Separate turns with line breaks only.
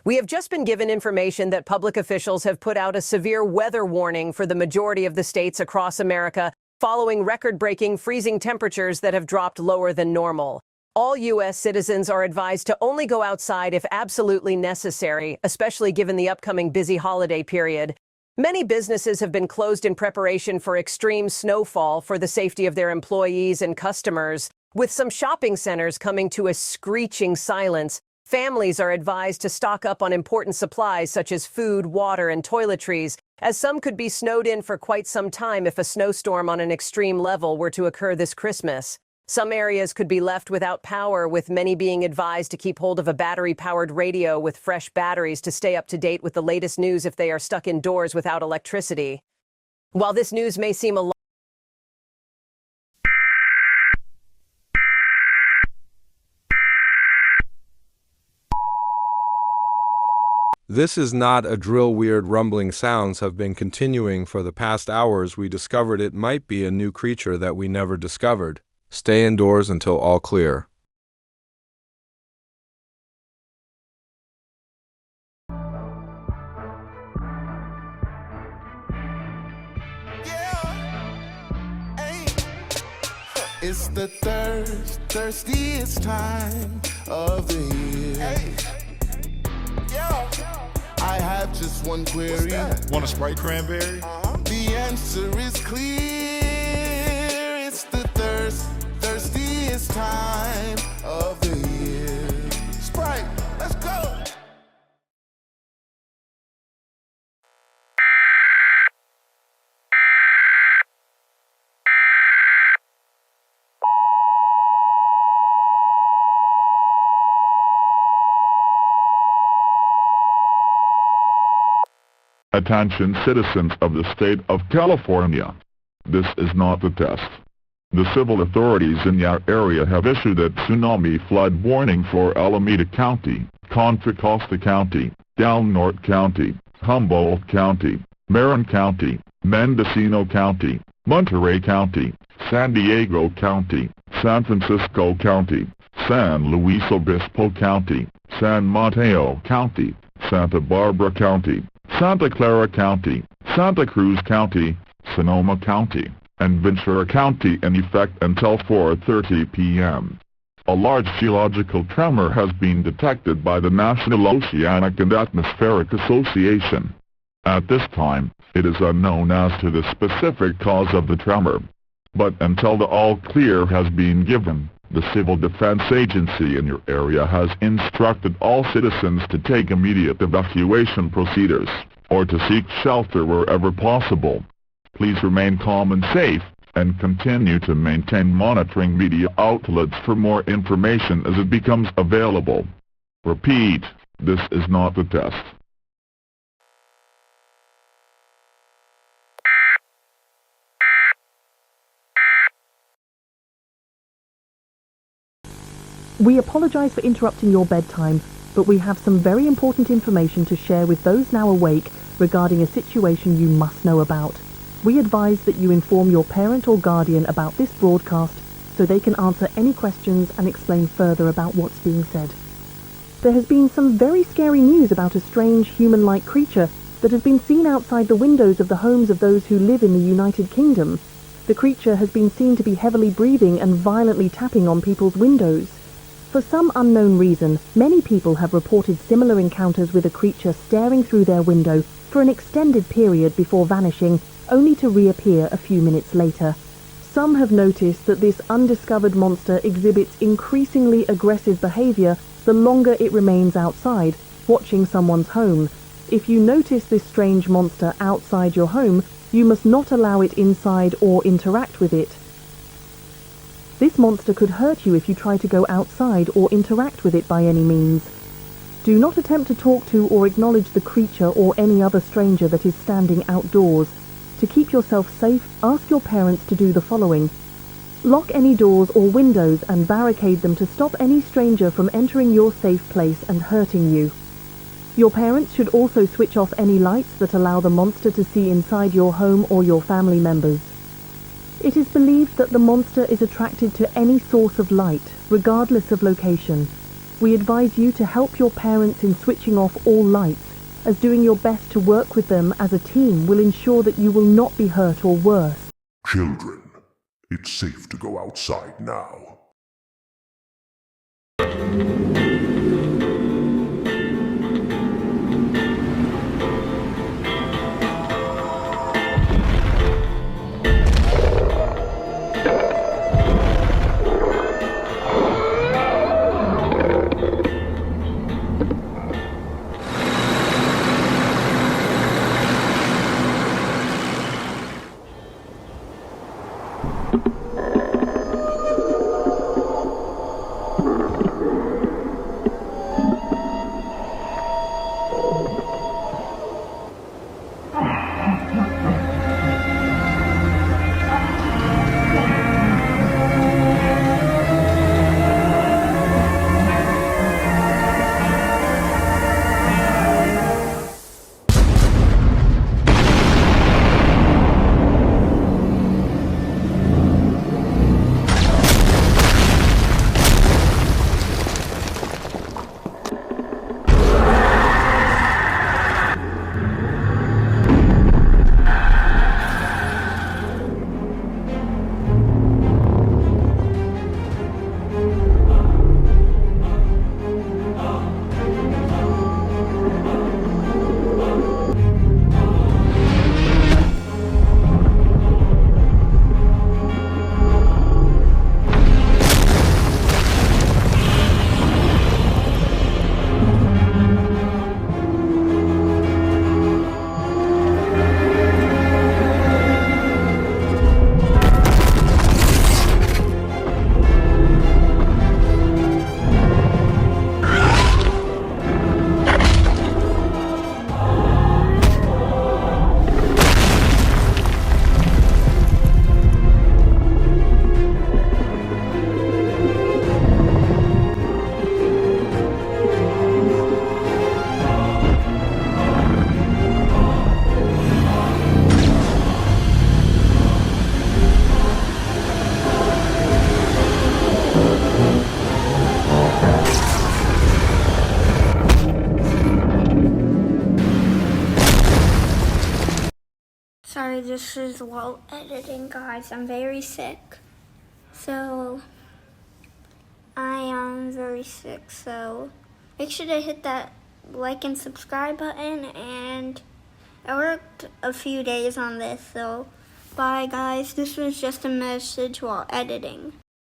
We have just been given information that public officials have put out a severe weather warning for the majority of the states across America following record-breaking freezing temperatures that have dropped lower than normal. All U.S. citizens are advised to only go outside if absolutely necessary, especially given the upcoming busy holiday period. Many businesses have been closed in preparation for extreme snowfall for the safety of their employees and customers. With some shopping centers coming to a screeching silence, families are advised to stock up on important supplies such as food, water, and toiletries, as some could be snowed in for quite some time if a snowstorm on an extreme level were to occur this Christmas. Some areas could be left without power, with many being advised to keep hold of a battery-powered radio with fresh batteries to stay up to date with the latest news if they are stuck indoors without electricity. While this news may seem alarming,
This is not a drill. Weird rumbling sounds have been continuing for the past hours. We discovered it might be a new creature that we never discovered. Stay indoors until all clear.
It's the thirstiest time of the year. I have just one query.
Want a Sprite cranberry?
The answer is clear. It's the thirstiest time of the year. Sprite, let's go.
Attention citizens of the state of California. This is not the test. The civil authorities in your area have issued a tsunami flood warning for Alameda County, Contra Costa County, Del Norte County, Humboldt County, Marin County, Mendocino County, Monterey County, San Diego County, San Francisco County, San Luis Obispo County, San Mateo County, Santa Barbara County, Santa Clara County, Santa Cruz County, Sonoma County, and Ventura County in effect until 4:30 p.m. A large geological tremor has been detected by the National Oceanic and Atmospheric Association. At this time, it is unknown as to the specific cause of the tremor. But until the all clear has been given, the Civil Defense Agency in your area has instructed all citizens to take immediate evacuation procedures, or to seek shelter wherever possible. Please remain calm and safe, and continue to maintain monitoring media outlets for more information as it becomes available. Repeat, this is not the test.
We apologize for interrupting your bedtime, but we have some very important information to share with those now awake regarding a situation you must know about. We advise that you inform your parent or guardian about this broadcast so they can answer any questions and explain further about what's being said. There has been some very scary news about a strange human-like creature that has been seen outside the windows of the homes of those who live in the United Kingdom. The creature has been seen to be heavily breathing and violently tapping on people's windows. For some unknown reason, many people have reported similar encounters with a creature staring through their window for an extended period before vanishing, only to reappear a few minutes later. Some have noticed that this undiscovered monster exhibits increasingly aggressive behavior the longer it remains outside, watching someone's home. If you notice this strange monster outside your home, you must not allow it inside or interact with it. This monster could hurt you if you try to go outside or interact with it by any means. Do not attempt to talk to or acknowledge the creature or any other stranger that is standing outdoors. To keep yourself safe, ask your parents to do the following. Lock any doors or windows and barricade them to stop any stranger from entering your safe place and hurting you. Your parents should also switch off any lights that allow the monster to see inside your home or your family members. It is believed that the monster is attracted to any source of light, regardless of location. We advise you to help your parents in switching off all lights, as doing your best to work with them as a team will ensure that you will not be hurt or worse.
Children, it's safe to go outside now.
Sorry, this is while editing, guys. I'm very sick. So, I am very sick. So, make sure to hit that like and subscribe button. And I worked a few days on this. So, bye, guys. This was just a message while editing.